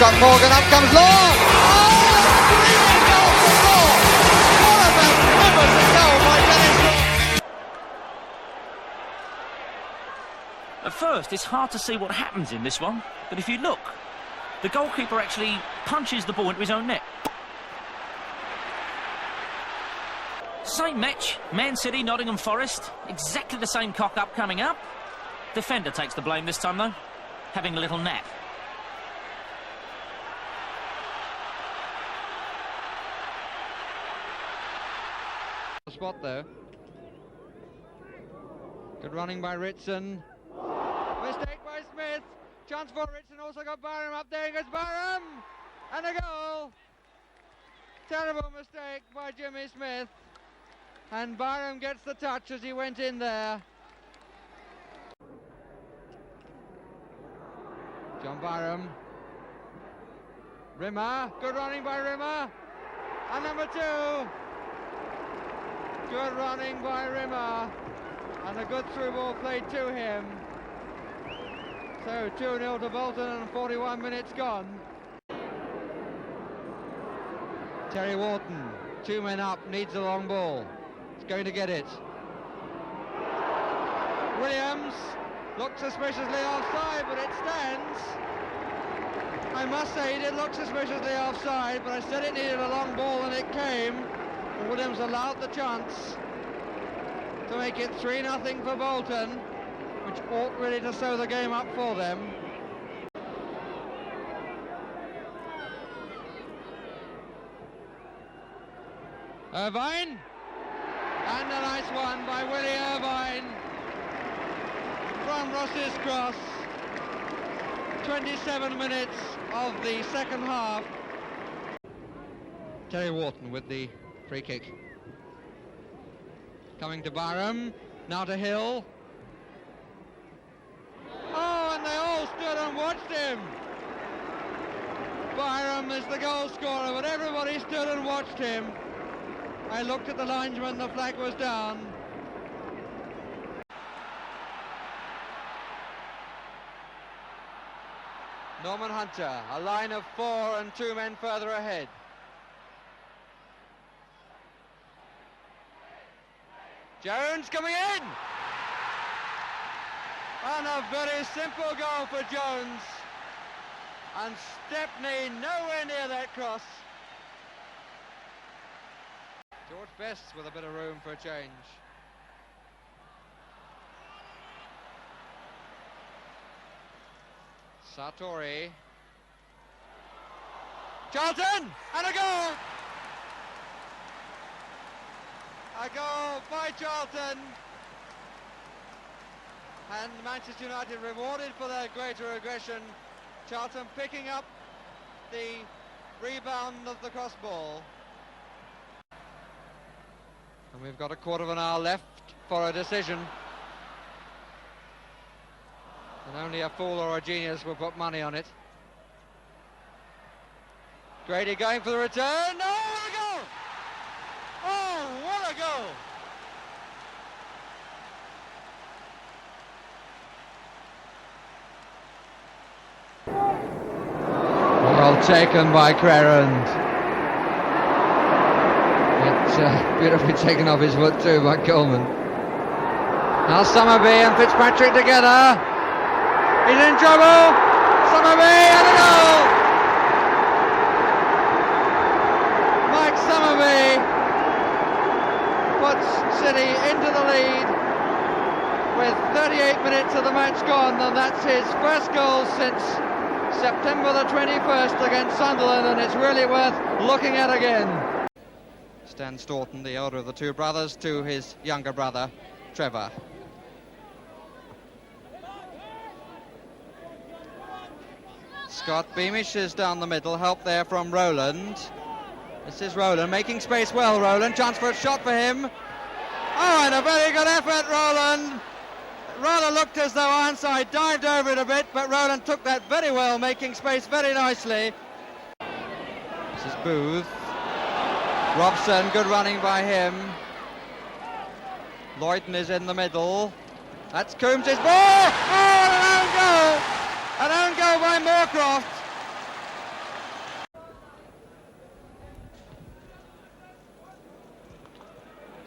shot Morgan, up comes Law! Oh, brilliant goal for Law! What a magnificent goal by Dennis Law! At first, it's hard to see what happens in this one, but if you look, the goalkeeper actually punches the ball into his own net. Same match, Man City, Nottingham Forest, exactly the same cock-up coming up. Defender takes the blame this time, though, having a little nap. Spot though. Good running by Ritson. Mistake by Smith. Chance for Ritson, also got Barham up there. Goes Barham! And a goal! Terrible mistake by Jimmy Smith. And Barham gets the touch as he went in there. John Barham. Rimmer. Good running by Rimmer. And number 2. Good running by Rimmer. And a good through ball played to him. So 2-0 to Bolton and 41 minutes gone. Terry Wharton, 2 men up, needs a long ball. He's going to get it. Williams looked suspiciously offside, but it stands. I must say he did look suspiciously offside, but I said it needed a long ball and it came. And Williams allowed the chance to make it 3-0 for Bolton, which ought really to sew the game up for them. Irvine, and a nice one by Willie Irvine from Ross's cross. 27 minutes of the second half. Terry Wharton with the free kick. Coming to Barham, now to Hill. Oh, and they all stood and watched him. Barham is the goal scorer, but everybody stood and watched him. I looked at the linesman, the flag was down. Norman Hunter, a line of 4 and 2 men further ahead. Jones coming in! And a very simple goal for Jones. And Stepney nowhere near that cross. George Best with a bit of room for a change. Sartori. Charlton! And a goal! A goal by Charlton. And Manchester United rewarded for their greater aggression. Charlton picking up the rebound of the cross ball. And we've got a quarter of an hour left for a decision. And only a fool or a genius will put money on it. Grady going for the return. Oh, what a goal! Oh, what a goal! Well taken by Crerand. Beautifully taken off his foot too by Coleman. Now Summerby and Fitzpatrick together. He's in trouble. Summerby and a goal. Mike Summerby puts City into the lead with 38 minutes of the match gone, and that's his first goal since September the 21st against Sunderland, and it's really worth looking at again. Stan Staunton, the elder of the 2 brothers, to his younger brother, Trevor. Scott Beamish is down the middle, help there from Rowland. This is Rowland, making space well, Rowland, chance for a shot for him. Oh, and a very good effort, Rowland. Rather looked as though Ironside dived over it a bit, but Rowland took that very well, making space very nicely. This is Booth. Robson, good running by him. Lloyden is in the middle. That's Coombs' ball! Oh, an own goal! An own goal by Moorcroft.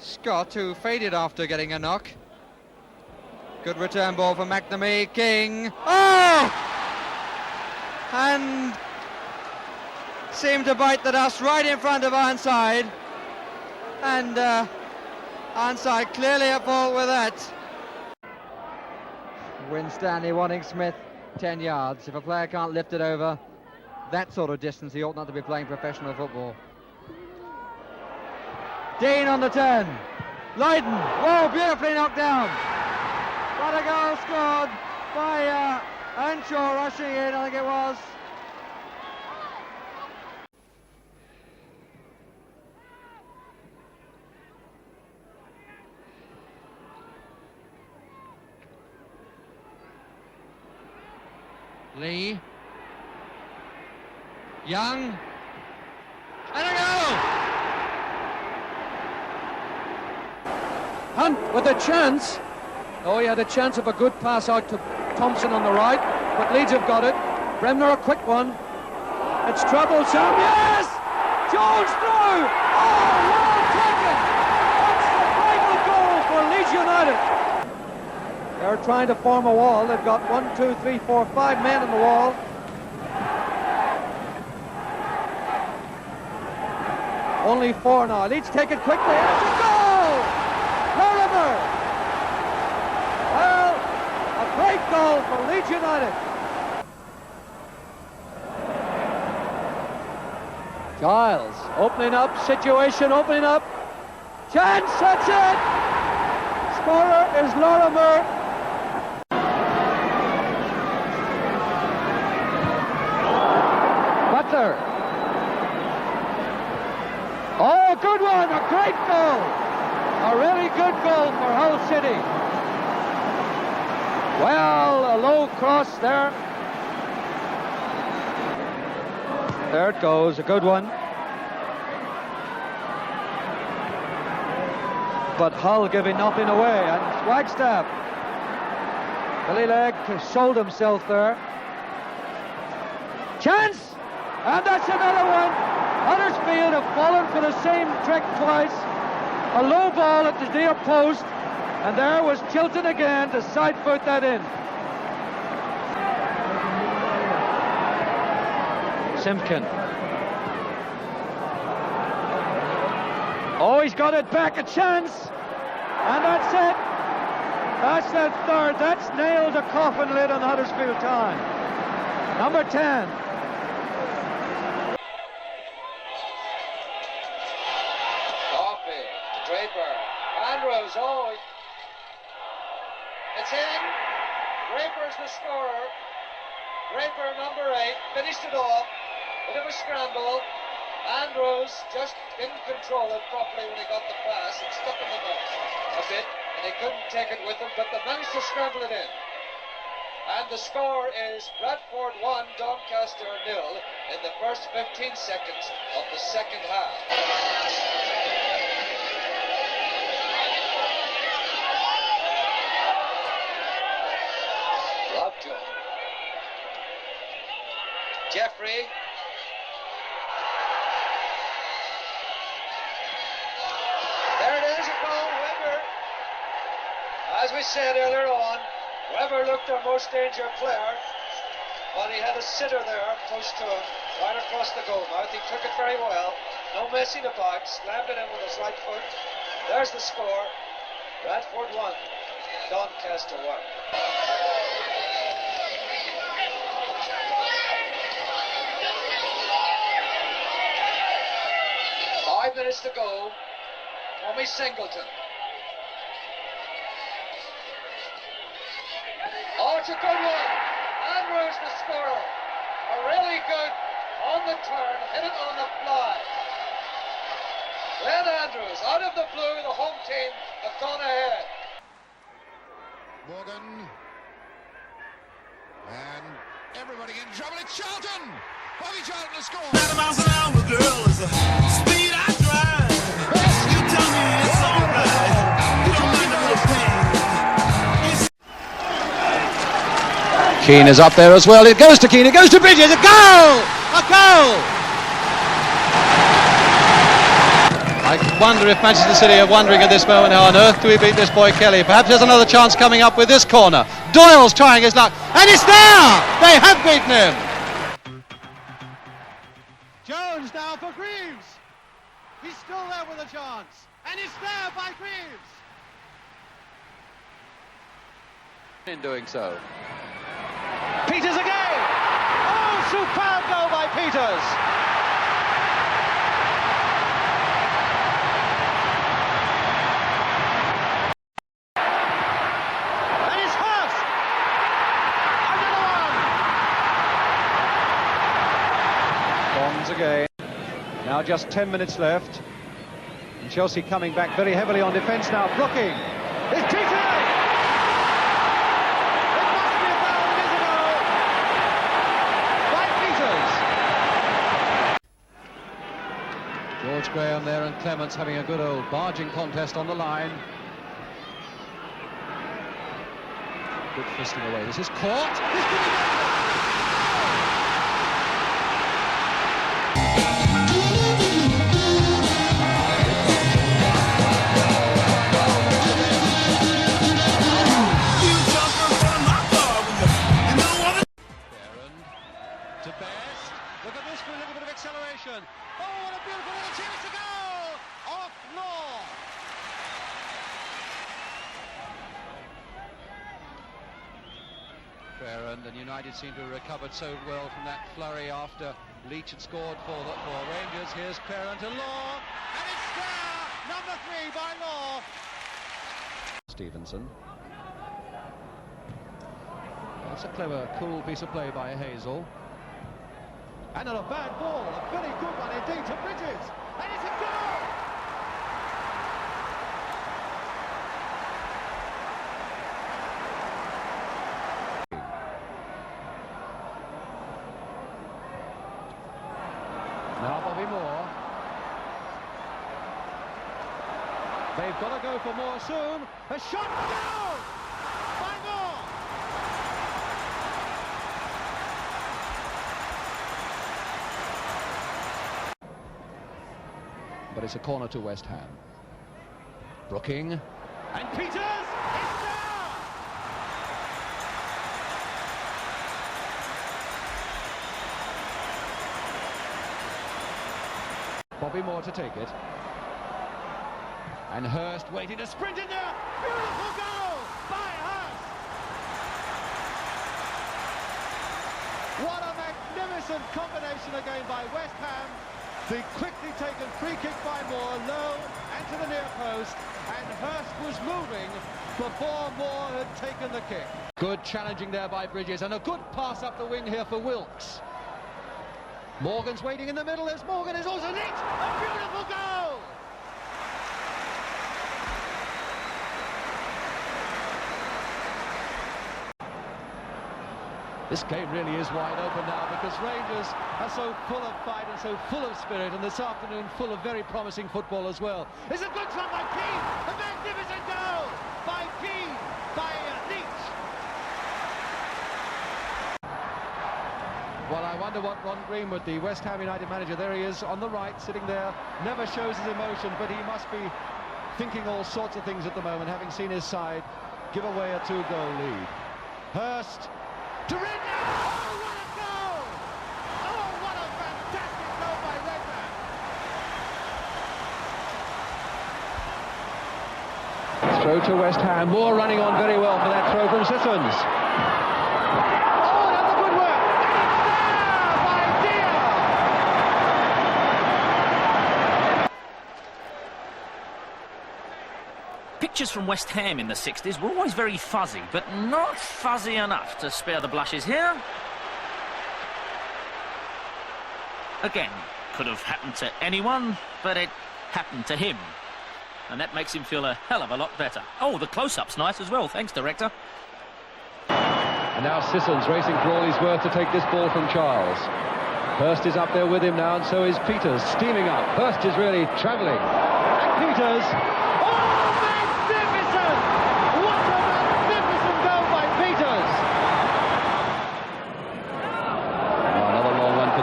Scott, who faded after getting a knock. Good return ball for McNamee. King. Oh! And seemed to bite the dust right in front of Ironside. And Ironside clearly at fault with that. Winstanley wanting Smith 10 yards. If a player can't lift it over that sort of distance, he ought not to be playing professional football. Dean on the turn. Lydon. Whoa, beautifully knocked down. What a goal scored by Earnshaw rushing in, I think it was. Lee. Young. And a goal! Hunt with a chance. Oh, he had a chance of a good pass out to Thompson on the right, but Leeds have got it. Bremner a quick one. It's troublesome. Yes! Jones through! Oh, well taken! That's the final goal for Leeds United. They're trying to form a wall. They've got 1, 2, 3, 4, 5 men in the wall. Only 4 now. Leeds take it quickly. It's a goal! Lorimer! Well, a great goal for Leeds United. Giles opening up, situation opening up. Chance, that's it! Scorer is Lorimer. Butler. Oh, a good one, a great goal. A really good goal for Hull City. Well, a low cross there. There it goes, a good one. But Hull giving nothing away, and Wagstaff. Billy Legg sold himself there. Chance! And that's another one. Huddersfield have fallen for the same trick twice. A low ball at the near post, and there was Chilton again to side foot that in. Simpkin. Oh, he's got it back, a chance. And that's it. That's the third. That's nailed the coffin lid on Huddersfield Town. Number 10. Oh, it's in. Draper's the scorer. Draper, number 8, finished it off. Bit of a scramble. Andrews just didn't control it properly when he got the pass. It stuck in the nose a bit, and he couldn't take it with him, but they managed to scramble it in. And the score is Bradford 1, Doncaster 0 in the first 15 seconds of the second half. Jeffrey. There it is, a goal, Weber. As we said earlier on, Weber looked our most dangerous player, but he had a sitter there close to him, right across the goal mouth. He took it very well, no messing about, slammed it in with his right foot. There's the score, Bradford 1, Doncaster 1. 5 minutes to go. Tommy Singleton. Oh, it's a good one. Andrews the scorer. A really good on the turn, hit it on the fly. Glenn Andrews, out of the blue, the home team have gone ahead. Morgan. And everybody in trouble. It's Charlton. Bobby Charlton to score. 90 miles an hour, girl, is the speed I drive. You tell me it's alright. You don't mind a little pain. Keane is up there as well. It goes to Keane. It goes to Bridges. A goal! A goal! I wonder if Manchester City are wondering at this moment, how on earth do we beat this boy Kelly? Perhaps there's another chance coming up with this corner. Doyle's trying his luck, and it's there! They have beaten him! Jones now for Greaves. He's still there with a chance. And it's there by Greaves. In doing so. Peters again. Oh, superb goal by Peters. And it's Hurst. Another one. Bonds again. Now just 10 minutes left. And Chelsea coming back very heavily on defence now. Brooking. It's Peters. George Graham there and Clements having a good old barging contest on the line. Good fisting away. This is caught. To Best. Look at this for a little bit of acceleration. Oh, what a beautiful little chance to go! Off Law. Farrand and United seem to have recovered so well from that flurry after Leach had scored for Rangers. Here's Farrand to Law, and it's there! Number 3 by Law. Stevenson. That's a clever, cool piece of play by Hazel. And not a bad ball, a very good one indeed to Bridges, and it's a goal! Now Bobby Moore. They've got to go for more soon. A shot, goal! By Moore! But it's a corner to West Ham. Brooking. And Peters! It's there! Bobby Moore to take it. And Hurst waiting to sprint in there! Beautiful goal by Hurst! What a magnificent combination again by West Ham. The quickly taken free kick by Moore, low and to the near post, and Hurst was moving before Moore had taken the kick. Good challenging there by Bridges, and a good pass up the wing here for Wilkes. Morgan's waiting in the middle, as Morgan is also neat! A beautiful goal! This game really is wide open now because Rangers are so full of fight and so full of spirit, and this afternoon full of very promising football as well. It's a good shot by Keane, a magnificent goal by Keane, by Leach. Well, I wonder what Ron Greenwood, the West Ham United manager, there he is on the right, sitting there, never shows his emotion, but he must be thinking all sorts of things at the moment, having seen his side give away a 2-goal lead. Hurst. To Redknapp! Oh, what a goal! Oh, what a fantastic goal by Redknapp! Throw to West Ham. Moore running on very well for that throw from Sissons. Oh, that's a good work! There by Dia! Pictures from West Ham in the 60s were always very fuzzy, but not fuzzy enough to spare the blushes here. Again, could have happened to anyone, but it happened to him. And that makes him feel a hell of a lot better. Oh, the close-up's nice as well, thanks, director. And now Sissons racing for all he's worth to take this ball from Charles. Hurst is up there with him now, and so is Peters, steaming up. Hurst is really travelling. And Peters...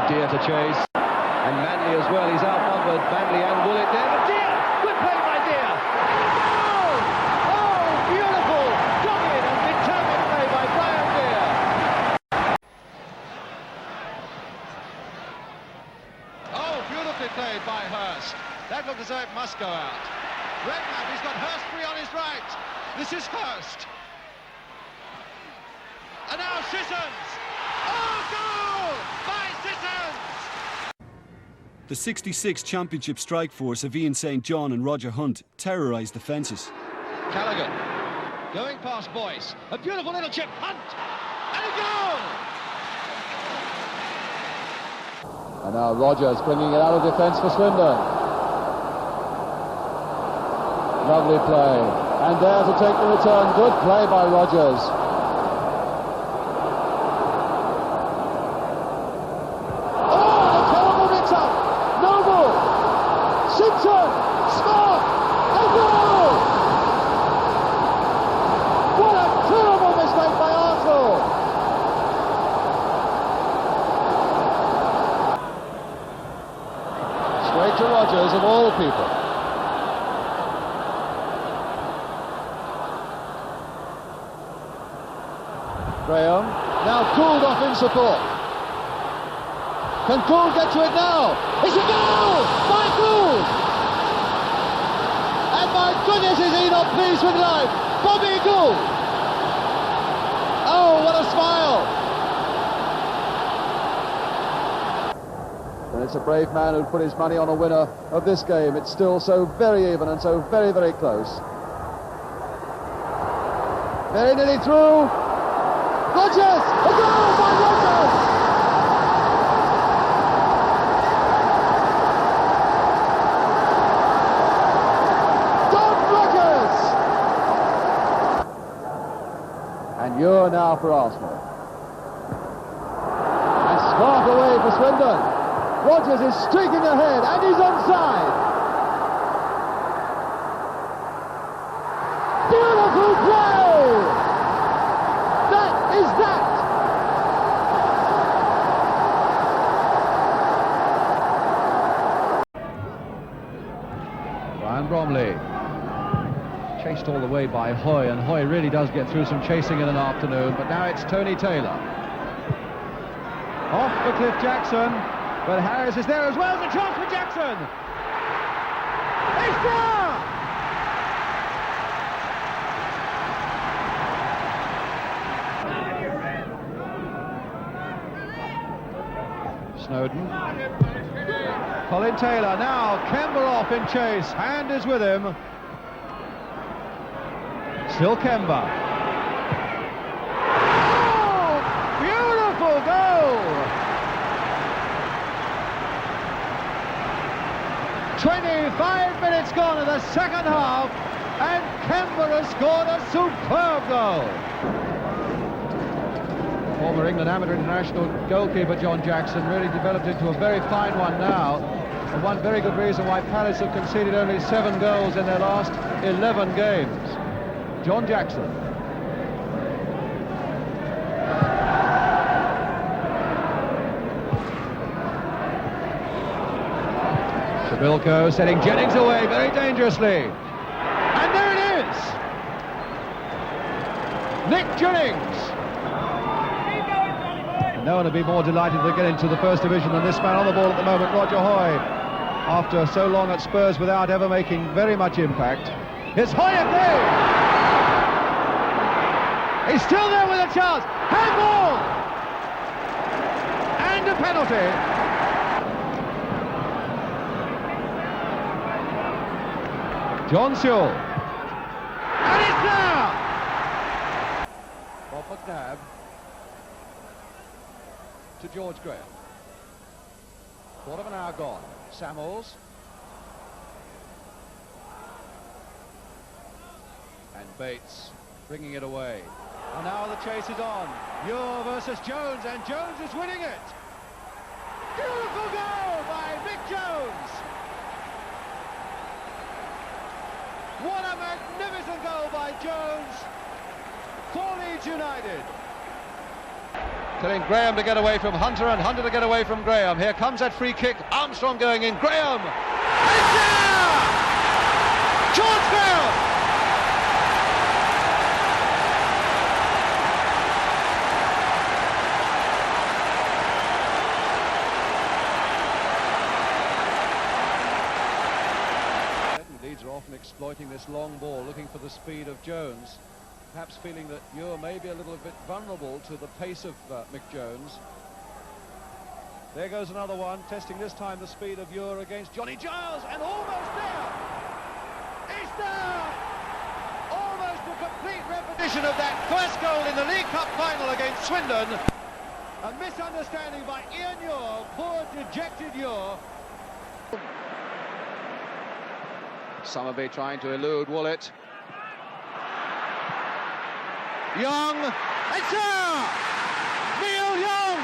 Deer to chase, and Manley as well, he's outnumbered, Manley and Willett there, but Deer! go out. Redknapp, he's got Hurst free on his right. This is Hurst. And now Sissons. Oh, goal by Sissons! The 66 Championship strike force of Ian St John and Roger Hunt terrorised the fences. Callaghan going past Boyce. A beautiful little chip. Hunt. And a goal! And now Rogers bringing it out of defence for Swindon. Lovely play. And there to take the return. Good play by Rogers. Oh, a terrible mix-up. Noble. Simpson. Scott. A goal! What a terrible mistake by Arsenal. Straight to Rogers of all people. Graham, now Gould off in support. Can Gould get to it now? It's a goal by Gould! And my goodness, is he not pleased with life? Bobby Gould! Oh, what a smile! And it's a brave man who put his money on a winner of this game. It's still so very even and so very, very close. Very nearly through. Rogers! A goal by Rogers! Don Rogers! And you're now for Arsenal. And smart away for Swindon. Rogers is streaking ahead and he's onside. Beautiful play! That is that! Brian Bromley. Chased all the way by Hoy, and Hoy really does get through some chasing in an afternoon, but now it's Tony Taylor. Off for Cliff Jackson, but Harris is there as well. As a chance for Jackson! It's there! Snowden. Colin Taylor, now Kemba off in chase, Hand is with him. Still Kemba. Oh, beautiful goal! 25 minutes gone in the second half, and Kemba has scored a superb goal. Former England amateur international goalkeeper John Jackson really developed into a very fine one now, and one very good reason why Palace have conceded only 7 goals in their last 11 games. John Jackson. Shabilko setting Jennings away very dangerously, and there it is, Nick Jennings. No one would be more delighted to get into the first division than this man on the ball at the moment, Roger Hoy. After so long at Spurs without ever making very much impact. It's Hoy again! He's still there with a chance. Handball! And a penalty. John Sewell. And it's there! Bob McNabb. To George Graham. Quarter of an hour gone. Samuels. And Bates bringing it away. And now the chase is on. Muir versus Jones, and Jones is winning it. Beautiful goal by Mick Jones. What a magnificent goal by Jones for Leeds United. Telling Graham to get away from Hunter, and Hunter to get away from Graham. Here comes that free kick. Armstrong going in. Graham! It's there! George Graham! Leeds are often exploiting this long ball, looking for the speed of Jones, perhaps feeling that Ure may be a little bit vulnerable to the pace of McJones. There goes another one, testing this time the speed of Ure against Johnny Giles, and almost there! It's there! Almost a complete repetition of that first goal in the League Cup final against Swindon. A misunderstanding by Ian Ure, poor dejected Ure. Summerby trying to elude Woolett. Young, it's there! Neil Young!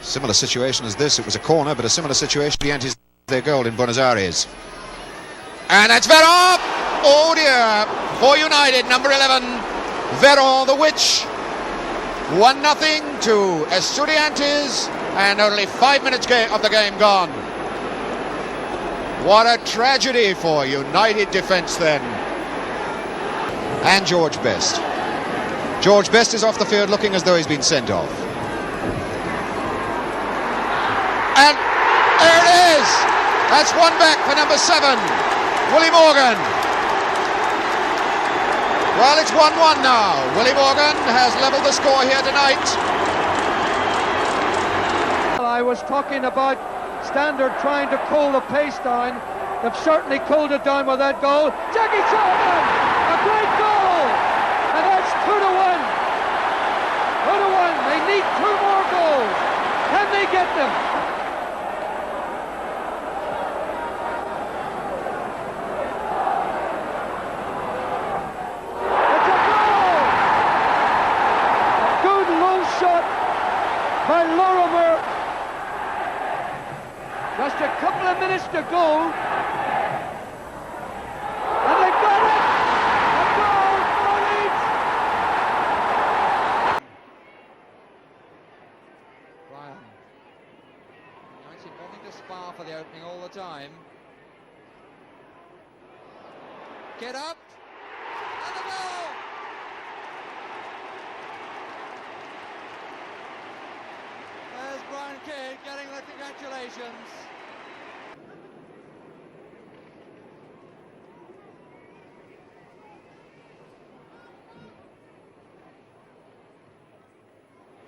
Similar situation as this. It was a corner, but a similar situation. The Antis their goal in Buenos Aires. And that's Veron! Oh dear! For United, number 11, Veron the Witch. 1-0 to Estudiantes, and only 5 minutes of the game gone. What a tragedy for United defence then. And George Best. George Best is off the field looking as though he's been sent off. And there it is! That's one back for number 7, Willie Morgan. Well, it's 1-1 now. Willie Morgan has levelled the score here tonight. I was talking about Standard trying to cool the pace down. They've certainly cooled it down with that goal. Jackie Charlton! A great goal! And that's 2-1. 2-1. They need 2 more goals. Can they get them? By Lorimer. Just a couple of minutes to go. And they got it! A goal for Leeds! Ryan. United wanting to spar for the opening all the time. Get up! And the goal! There's Brian Kidd getting the congratulations.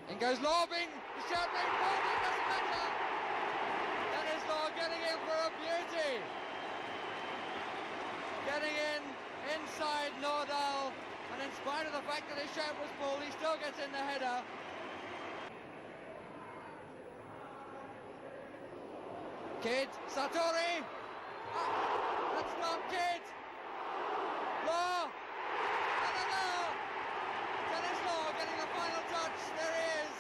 In goes lobbing, the shot being pulled, it doesn't matter. Dennis Law getting in for a beauty. Getting in, inside Nordal, and in spite of the fact that his shot was pulled, he still gets in the header. Kidd, Sartori, that's not Kidd, Law, no, Dennis Law getting the final touch, there he is,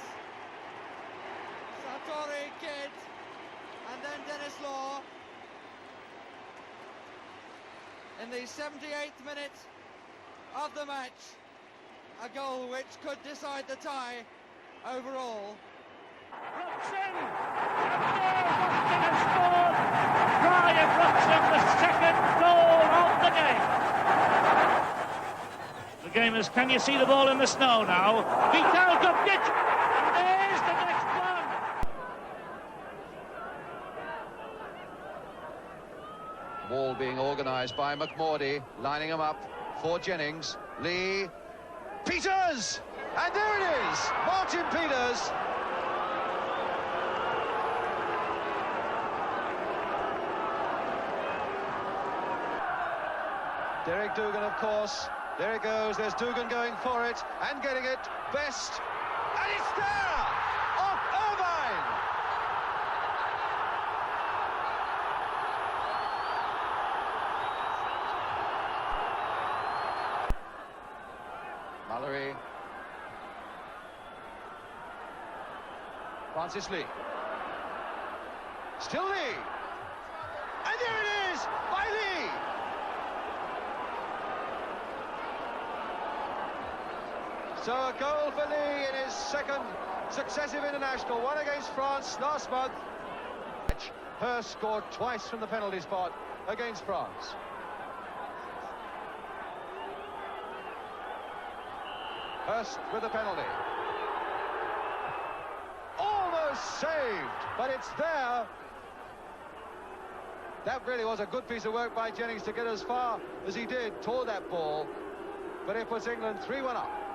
Sartori, Kidd, and then Dennis Law, in the 78th minute of the match, a goal which could decide the tie overall. Brian Robson, the second goal of the game. The game is, can you see the ball in the snow now? Vital Guptic, and there's the next one. Ball being organised by McMordy, lining him up for Jennings. Lee, Peters! And there it is! Martin Peters! Derek Dugan, of course. There it goes. There's Dugan going for it and getting it. Best. And it's there! Off Irvine! Mallory. Francis Lee. Still Lee. And there it is! By Lee! So a goal for Lee in his second successive international, one against France last month. Hurst scored twice from the penalty spot against France. Hurst with the penalty. Almost was saved, but it's there. That really was a good piece of work by Jennings to get as far as he did toward that ball, but it puts England 3-1 up.